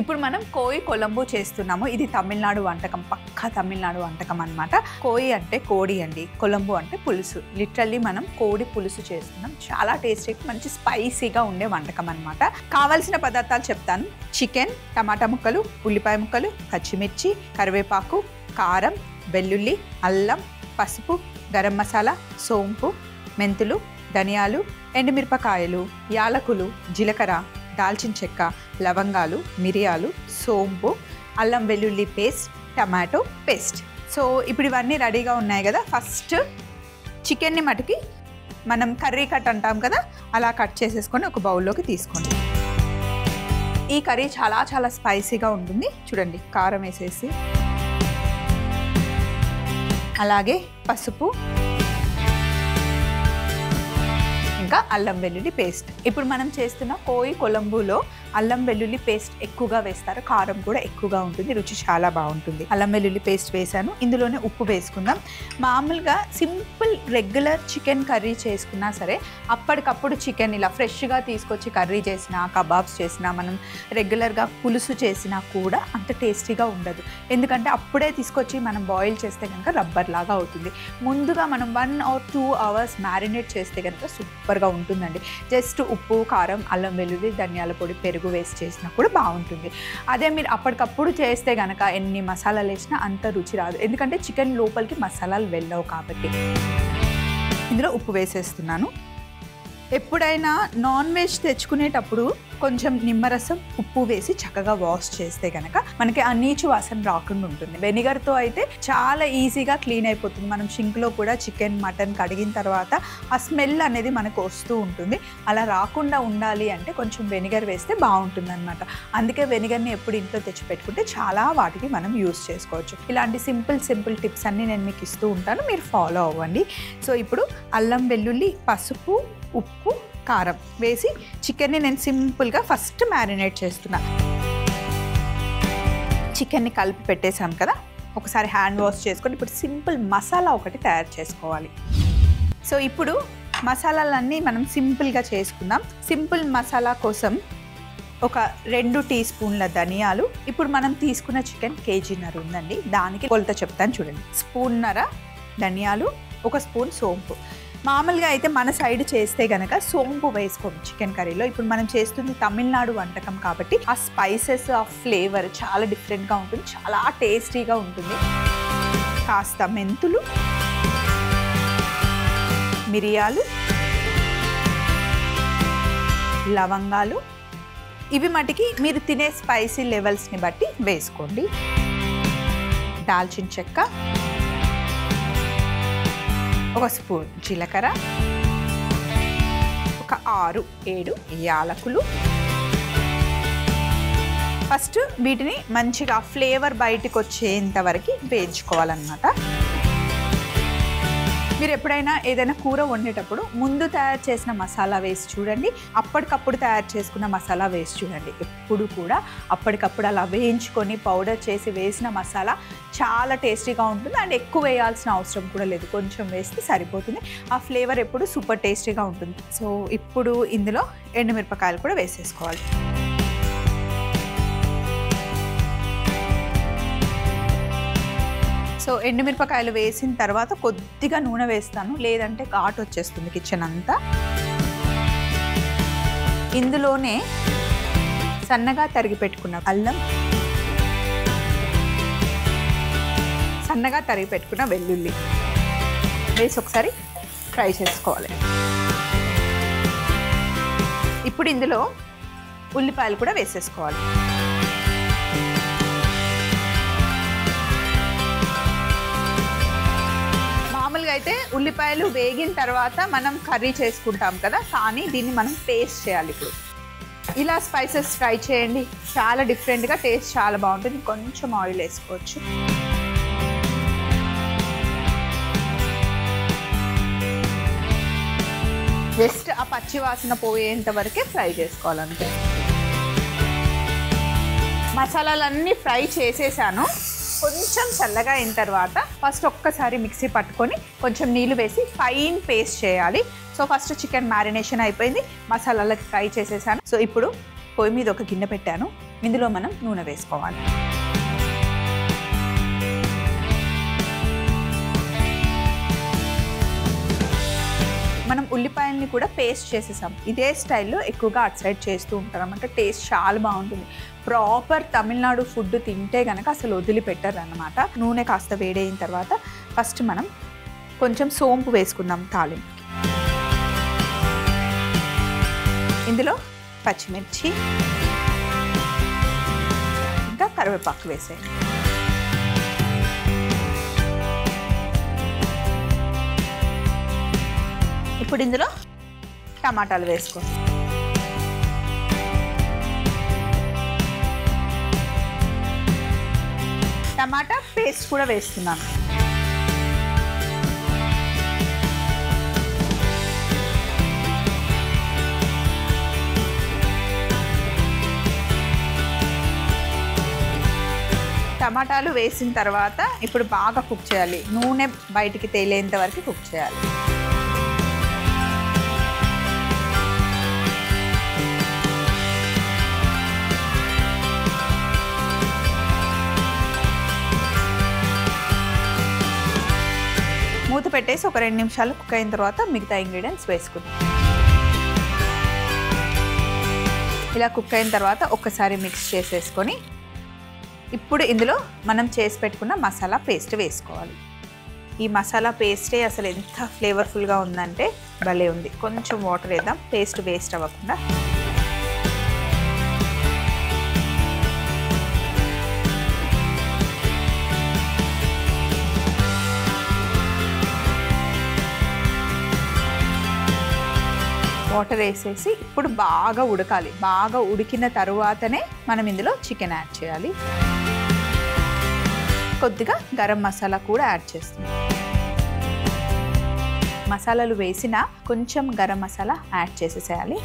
ఇప్పుడు మనం కోయి కొలంబు చేస్తున్నాము. ఇది తమిళనాడు వంటకం, పక్కా తమిళనాడు వంటకం అన్నమాట. కోయి అంటే కోడి అండి, కొలంబు అంటే పులుసు. లిటరల్లీ మనం కోడి పులుసు చేస్తున్నాం. చాలా టేస్టీ, మంచి స్పైసీగా ఉండే వంటకం అన్నమాట. కావాల్సిన పదార్థాలు చెప్తాను. చికెన్, టమాటా ముక్కలు, ఉల్లిపాయ ముక్కలు, పచ్చిమిర్చి, కరివేపాకు, కారం, వెల్లుల్లి, అల్లం, పసుపు, గరం మసాలా, సోంపు, మెంతులు, ధనియాలు, ఎండుమిరపకాయలు, యాలకులు, జీలకర్ర, దాల్చిన చెక్క, లవంగాలు, మిరియాలు, సోంపు, అల్లం వెల్లుల్లి పేస్ట్, టమాటో పేస్ట్. సో ఇప్పుడు ఇవన్నీ రెడీగా ఉన్నాయి కదా. ఫస్ట్ చికెన్ని మటుకి మనం కర్రీ కట్ అంటాం కదా, అలా కట్ చేసేసుకొని ఒక బౌల్లోకి తీసుకోండి. ఈ కర్రీ చాలా చాలా స్పైసీగా ఉంటుంది. చూడండి, కారం వేసేసి, అలాగే పసుపు, ఇంకా అల్లం వెల్లుల్లి పేస్ట్. ఇప్పుడు మనం చేస్తున్న కోయి కొలంబులో అల్లం వెల్లుల్లి పేస్ట్ ఎక్కువగా వేస్తారు, కారం కూడా ఎక్కువగా ఉంటుంది, రుచి చాలా బాగుంటుంది. అల్లం వెల్లుల్లి పేస్ట్ వేసాను. ఇందులోనే ఉప్పు వేసుకుందాం. మామూలుగా సింపుల్ రెగ్యులర్ చికెన్ కర్రీ చేసుకున్నా సరే, అప్పటికప్పుడు చికెన్ ఇలా ఫ్రెష్గా తీసుకొచ్చి కర్రీ చేసినా, కబాబ్స్ చేసినా, మనం రెగ్యులర్గా పులుసు చేసినా కూడా అంత టేస్టీగా ఉండదు. ఎందుకంటే అప్పుడే తీసుకొచ్చి మనం బాయిల్ చేస్తే కనుక రబ్బర్ లాగా అవుతుంది. ముందుగా మనం 1 or 2 hours మ్యారినేట్ చేస్తే కనుక సూపర్గా ఉంటుందండి. జస్ట్ ఉప్పు, కారం, అల్లం వెల్లుల్లి, ధనియాల పొడి, పెరుగు వేస్ట్ చేసినా కూడా బాగుంటుంది. అదే మీరు అప్పటికప్పుడు చేస్తే కనుక ఎన్ని మసాలాలు వేసినా అంత రుచి రాదు, ఎందుకంటే చికెన్ లోపలికి మసాలాలు వెళ్ళవు కాబట్టి. ఇందులో ఉప్పు వేసేస్తున్నాను. ఎప్పుడైనా నాన్ వెజ్ తెచ్చుకునేటప్పుడు కొంచెం నిమ్మరసం, ఉప్పు వేసి చక్కగా వాష్ చేస్తే కనుక మనకి ఆ నీచు వాసన రాకుండా ఉంటుంది. వెనిగర్తో అయితే చాలా ఈజీగా క్లీన్ అయిపోతుంది. మనం షింక్లో కూడా చికెన్, మటన్ కడిగిన తర్వాత ఆ స్మెల్ అనేది మనకు వస్తూ ఉంటుంది. అలా రాకుండా ఉండాలి అంటే కొంచెం వెనిగర్ వేస్తే బాగుంటుంది అనమాట. అందుకే వెనిగర్ని ఎప్పుడు ఇంట్లో తెచ్చి పెట్టుకుంటే చాలా వాటికి మనం యూస్ చేసుకోవచ్చు. ఇలాంటి సింపుల్ టిప్స్ అన్నీ నేను మీకు ఇస్తూ ఉంటాను, మీరు ఫాలో అవ్వండి. సో ఇప్పుడు అల్లం వెల్లుల్లి, పసుపు, ఉప్పు, కారం వేసి చికెన్ని నేను సింపుల్గా ఫస్ట్ మ్యారినేట్ చేస్తున్నా. చికెన్ని కలిపి పెట్టేసాం కదా, ఒకసారి హ్యాండ్ వాష్ చేసుకొని ఇప్పుడు సింపుల్ మసాలా ఒకటి తయారు చేసుకోవాలి. సో ఇప్పుడు మసాలాలన్నీ మనం సింపుల్గా చేసుకుందాం. సింపుల్ మసాలా కోసం ఒక 2 టీ స్పూన్ల ధనియాలు. ఇప్పుడు మనం తీసుకున్న చికెన్ కేజీన్నర ఉందండి, దానికి కొలత చెప్తాను చూడండి. స్పూన్నర ధనియాలు, 1 స్పూన్ సోంపు. మామూలుగా అయితే మన సైడ్ చేస్తే కనుక సోంపు వేసుకోము చికెన్ కర్రీలో. ఇప్పుడు మనం చేస్తుంది తమిళనాడు వంటకం కాబట్టి ఆ స్పైసెస్, ఆ ఫ్లేవర్ చాలా డిఫరెంట్గా ఉంటుంది, చాలా టేస్టీగా ఉంటుంది. కాస్త మెంతులు, మిరియాలు, లవంగాలు, ఇవి మటుకి మీరు తినే స్పైసీ లెవెల్స్ని బట్టి వేసుకోండి. దాల్చిన చెక్క, 1 స్పూన్ జీలకర్ర, ఒక 6-7 యాలకులు. ఫస్ట్ వీటిని మంచిగా ఫ్లేవర్ బయటికి వచ్చేంత వరకు వేయించుకోవాలన్నమాట. మీరు ఎప్పుడైనా ఏదైనా కూర వండేటప్పుడు ముందు తయారు చేసిన మసాలా వేసి చూడండి, అప్పటికప్పుడు తయారు చేసుకున్న మసాలా వేసి చూడండి. ఎప్పుడు కూడా అప్పటికప్పుడు అలా వేయించుకొని పౌడర్ చేసి వేసిన మసాలా చాలా టేస్టీగా ఉంటుంది. అండ్ ఎక్కువ వేయాల్సిన అవసరం కూడా లేదు, కొంచెం వేస్తే సరిపోతుంది. ఆ ఫ్లేవర్ ఎప్పుడు సూపర్ టేస్టీగా ఉంటుంది. సో ఇప్పుడు ఇందులో ఎండుమిరపకాయలు కూడా వేసేసుకోవాలి. సో ఎండుమిరపకాయలు వేసిన తర్వాత కొద్దిగా నూనె వేస్తాను, లేదంటే ఘాటు వచ్చేస్తుంది కిచెన్ అంతా. ఇందులోనే సన్నగా తరిగి పెట్టుకున్న అల్లం, సన్నగా తరిగి పెట్టుకున్న వెల్లుల్లి వేసి ఒకసారి ఫ్రై చేసుకోవాలి. ఇప్పుడు ఇందులో ఉల్లిపాయలు కూడా వేసేసుకోవాలి. మామూలుగా అయితే ఉల్లిపాయలు వేగిన తర్వాత మనం కర్రీ చేసుకుంటాం కదా, కానీ దీన్ని మనం పేస్ట్ చేయాలి. ఇప్పుడు ఇలా స్పైసెస్ ఫ్రై చేయండి, చాలా డిఫరెంట్గా టేస్ట్ చాలా బాగుంటుంది. కొంచెం ఆయిల్ వేసుకోవచ్చు. జస్ట్ ఆ పచ్చి వాసన పోయేంత వరకే ఫ్రై చేసుకోవాలంటే. మసాలాలన్నీ ఫ్రై చేసేసాను. కొంచెం చల్లగా అయిన తర్వాత ఫస్ట్ ఒక్కసారి మిక్సీ పట్టుకొని కొంచెం నీళ్ళు వేసి ఫైన్ పేస్ట్ చేయాలి. సో ఫస్ట్ చికెన్ మ్యారినేషన్ అయిపోయింది, మసాలాలకి ఫ్రై చేసేసాను. సో ఇప్పుడు పొయ్యి మీద ఒక గిన్నె పెట్టాను, ఇందులో మనం నూనె వేసుకోవాలి. మనం ఉల్లిపాయల్ని కూడా పేస్ట్ చేసేసాం. ఇదే స్టైల్లో ఎక్కువగా అటు సైడ్ చేస్తూ ఉంటారు అన్నమాట. టేస్ట్ చాలా బాగుంటుంది. ప్రాపర్ తమిళనాడు ఫుడ్ తింటే కనుక అసలు వదిలిపెట్టరు అన్నమాట. నూనె కాస్త వేడైన తర్వాత ఫస్ట్ మనం కొంచెం సోంపు వేసుకుందాం తాలింపుకి. ఇందులో పచ్చిమిర్చి ఇంకా కరివేపాకు వేసేయండి. ఇప్పుడు ఇందులో టమాటాలు వేసుకోండి. టమాటా పేస్ట్ కూడా వేస్తున్నాను. టమాటాలు వేసిన తర్వాత ఇప్పుడు బాగా కుక్ చేయాలి. నూనె బయటికి తేలేంత వరకు కుక్ చేయాలి. మూత పెట్టేసి ఒక 2 నిమిషాలు కుక్ అయిన తర్వాత మిగతా ఇంగ్రీడియంట్స్ వేసుకుందాం. ఇలా కుక్ అయిన తర్వాత ఒక్కసారి మిక్స్ చేసేసుకొని ఇప్పుడు ఇందులో మనం చేసి పెట్టుకున్న మసాలా పేస్ట్ వేసుకోవాలి. ఈ మసాలా పేస్టే అసలు ఎంత ఫ్లేవర్ఫుల్గా ఉందంటే భలే ఉంది. కొంచెం వాటర్ వేద్దాం పేస్ట్ వేస్ట్ అవ్వకుండా. వాటర్ వేసేసి ఇప్పుడు బాగా ఉడకాలి. బాగా ఉడికిన తరువాతనే మనం ఇందులో చికెన్ యాడ్ చేయాలి. కొద్దిగా గరం మసాలా కూడా యాడ్ చేస్తాం. మసాలాలు వేసిన కొంచెం గరం మసాలా యాడ్ చేసేసేయాలి.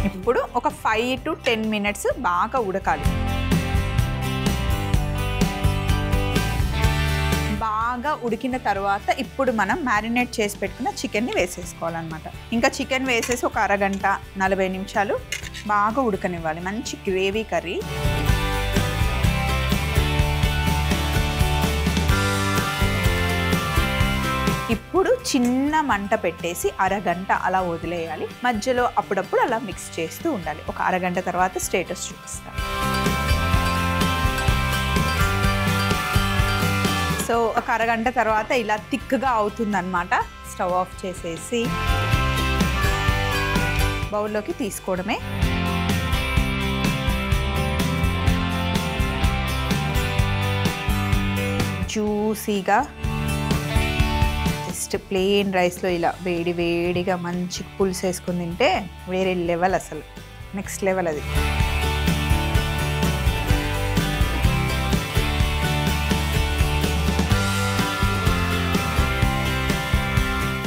ఇప్పుడు ఒక 5 to 10 minutes బాగా ఉడకాలి. బాగా ఉడికిన తర్వాత ఇప్పుడు మనం మ్యారినేట్ చేసి పెట్టుకున్న చికెన్ని వేసేసుకోవాలన్నమాట. ఇంకా చికెన్ వేసేసి ఒక అరగంట 40 నిమిషాలు బాగా ఉడకనివ్వాలి. మంచి గ్రేవీ కర్రీ. ఇప్పుడు చిన్న మంట పెట్టేసి అరగంట అలా వదిలేయాలి. మధ్యలో అప్పుడప్పుడు అలా మిక్స్ చేస్తూ ఉండాలి. ఒక అరగంట తర్వాత స్టేటస్ చూపిస్తాను. సో ఒక అరగంట తర్వాత ఇలా థిక్గా అవుతుందన్నమాట. స్టవ్ ఆఫ్ చేసేసి బౌల్లోకి తీసుకోవడమే. జ్యూసీగా జస్ట్ ప్లెయిన్ రైస్లో ఇలా వేడి వేడిగా మంచి పులుసు వేసుకుని తింటే వేరే లెవెల్, అసలు నెక్స్ట్ లెవెల్ అది.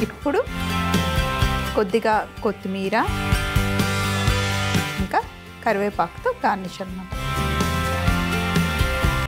ఇప్పుడు కొద్దిగా కొత్తిమీర ఇంకా కరివేపాకుతో గార్నిష్ అన్నమాట.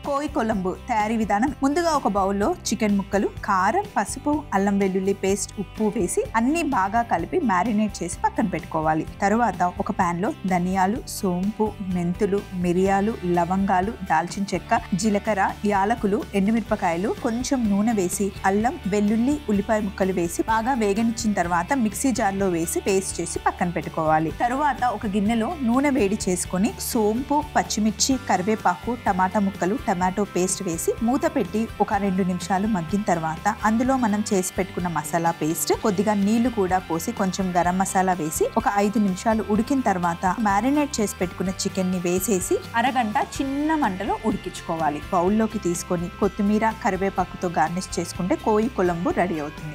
కోయి కొలంబు తయారీ విధానం. ముందుగా ఒక బౌల్లో చికెన్ ముక్కలు, కారం, పసుపు, అల్లం వెల్లుల్లి పేస్ట్, ఉప్పు వేసి అన్ని బాగా కలిపి మ్యారినేట్ చేసి పక్కన పెట్టుకోవాలి. తరువాత ఒక పాన్ లో ధనియాలు, సోంపు, మెంతులు, మిరియాలు, లవంగాలు, దాల్చిన చెక్క, జీలకర్ర, యాలకులు, ఎండుమిరపకాయలు, కొంచెం నూనె వేసి అల్లం, వెల్లుల్లి, ఉల్లిపాయ ముక్కలు వేసి బాగా వేగనిచ్చిన తర్వాత మిక్సీ జార్ లో వేసి పేస్ట్ చేసి పక్కన పెట్టుకోవాలి. తరువాత ఒక గిన్నెలో నూనె వేడి చేసుకొని సోంపు, పచ్చిమిర్చి, కరివేపాకు, టమాటా ముక్కలు, టమాటో పేస్ట్ వేసి మూత పెట్టి ఒక 2 నిమిషాలు మగ్గిన తర్వాత అందులో మనం చేసి పెట్టుకున్న మసాలా పేస్ట్, కొద్దిగా నీళ్లు కూడా పోసి కొంచెం గరం మసాలా వేసి ఒక 5 నిమిషాలు ఉడికిన తర్వాత మ్యారినేట్ చేసి పెట్టుకున్న చికెన్ ని వేసేసి అరగంట చిన్న మంటలో ఉడికించుకోవాలి. బౌల్లోకి తీసుకొని కొత్తిమీర, కరివేపాకుతో గార్నిష్ చేసుకుంటే కోయి కొలంబు రెడీ అవుతుంది.